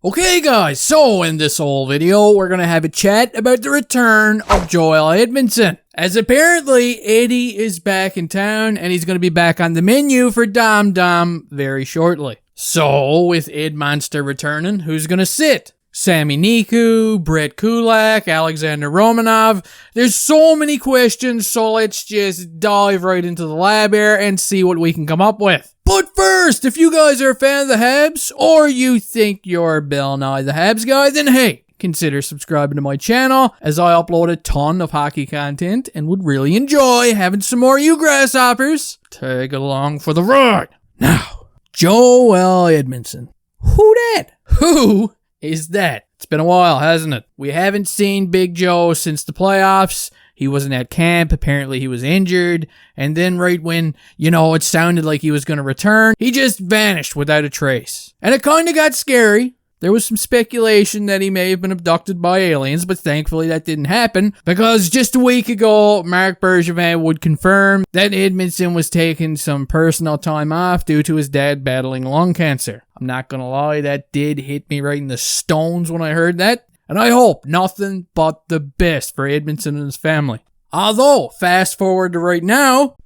Okay guys, so in this whole video, we're gonna have a chat about the return of Joel Edmundson. As apparently, Eddy is back in town and he's gonna be back on the menu for Dom Dom very shortly. So, with Ed Monster returning, who's gonna sit? Sami Niku, Bret Kulak, Alexander Romanov. There's so many questions, so let's just dive right into the lab here and see what we can come up with. But first, if you guys are a fan of the Habs, or you think you're Bill Nye the Habs guy, then hey, consider subscribing to my channel, as I upload a ton of hockey content and would really enjoy having some more you grasshoppers tag along for the ride. Now, Joel Edmundson. Who that? Who is that? It's been a while, hasn't it? We haven't seen Big Joe since the playoffs. He wasn't at camp, apparently he was injured, and then right when, it sounded like he was going to return, he just vanished without a trace. And it kind of got scary. There was some speculation that he may have been abducted by aliens, but thankfully that didn't happen, because just a week ago, Marc Bergevin would confirm that Edmundson was taking some personal time off due to his dad battling lung cancer. I'm not going to lie, that did hit me right in the stones when I heard that. And I hope nothing but the best for Edmundson and his family. Although, fast forward to right now,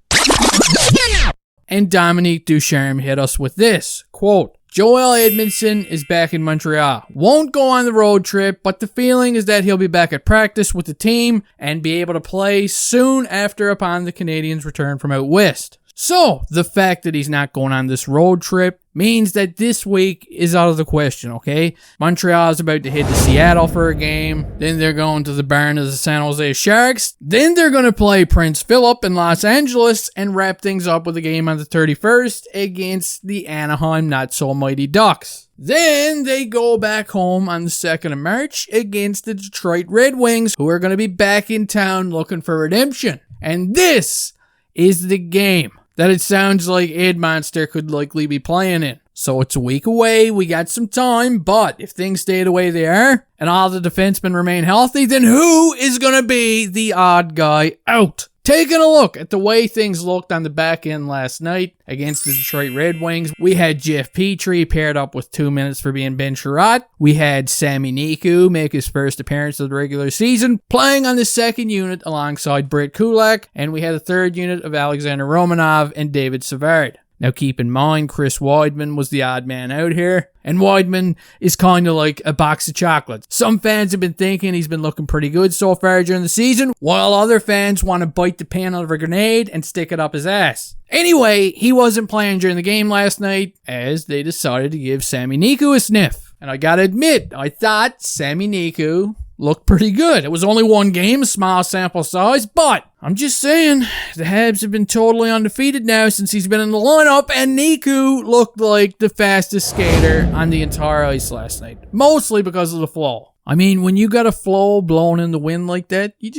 and Dominique Ducharme hit us with this, quote, Joel Edmundson is back in Montreal. Won't go on the road trip, but the feeling is that he'll be back at practice with the team and be able to play soon after upon the Canadiens' return from out west. So, the fact that he's not going on this road trip means that this week is out of the question, okay? Montreal is about to head to Seattle for a game. Then they're going to the barn of the San Jose Sharks. Then they're going to play Prince Philip in Los Angeles and wrap things up with a game on the 31st against the Anaheim Not-So-Mighty Ducks. Then they go back home on the 2nd of March against the Detroit Red Wings, who are going to be back in town looking for redemption. And this is the game that it sounds like Ed Monster could likely be playing in. So it's a week away, we got some time, but if things stay the way they are, and all the defensemen remain healthy, then who is going to be the odd guy out? Taking a look at the way things looked on the back end last night against the Detroit Red Wings, we had Jeff Petrie paired up with 2 minutes for being Ben Sherratt. We had Sami Niku make his first appearance of the regular season, playing on the second unit alongside Bret Kulak, and we had a third unit of Alexander Romanov and David Savard. Now keep in mind, Chris Wideman was the odd man out here, and Wideman is kind of like a box of chocolates. Some fans have been thinking he's been looking pretty good so far during the season, while other fans want to bite the pan out of a grenade and stick it up his ass. Anyway, he wasn't playing during the game last night, as they decided to give Sami Niku a sniff. And I gotta admit, I thought Sami Niku looked pretty good. It was only one game, a small sample size, but I'm just saying, the Habs have been totally undefeated now since he's been in the lineup, and Niku looked like the fastest skater on the entire ice last night. Mostly because of the flow. I mean, when you got a flow blowing in the wind like that, you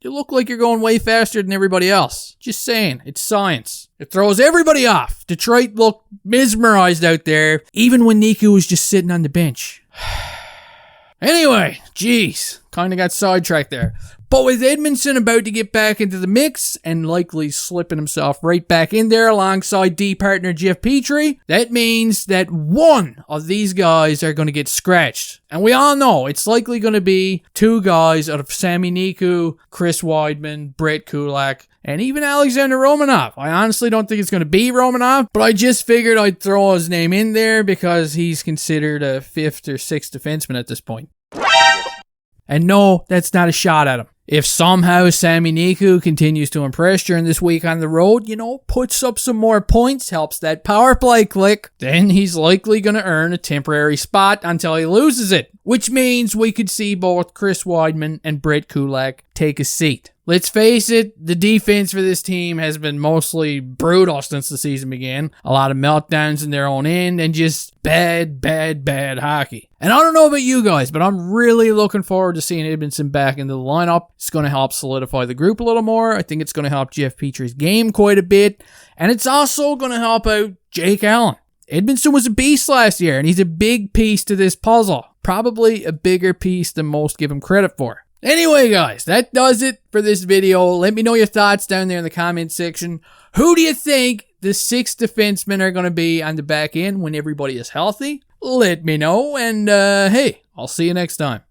look like you're going way faster than everybody else. Just saying, it's science. It throws everybody off. Detroit looked mesmerized out there, even when Niku was just sitting on the bench. Anyway, geez, kind of got sidetracked there. But with Edmundson about to get back into the mix and likely slipping himself right back in there alongside D partner Jeff Petrie, that means that one of these guys are going to get scratched. And we all know it's likely going to be two guys out of Sami Niku, Chris Wideman, Bret Kulak, and even Alexander Romanov. I honestly don't think it's going to be Romanov, but I just figured I'd throw his name in there because he's considered a 5th or 6th defenseman at this point. And no, that's not a shot at him. If somehow Sami Niku continues to impress during this week on the road, puts up some more points, helps that power play click, then he's likely going to earn a temporary spot until he loses it. Which means we could see both Chris Wideman and Bret Kulak take a seat. Let's face it, the defense for this team has been mostly brutal since the season began. A lot of meltdowns in their own end and just bad hockey. And I don't know about you guys, but I'm really looking forward to seeing Edmundson back into the lineup. It's going to help solidify the group a little more. I think it's going to help Jeff Petrie's game quite a bit. And it's also going to help out Jake Allen. Edmundson was a beast last year, and he's a big piece to this puzzle. Probably a bigger piece than most give him credit for. Anyway, guys, that does it for this video. Let me know your thoughts down there in the comment section. Who do you think the 6 defensemen are going to be on the back end when everybody is healthy? let me know. And hey, I'll see you next time.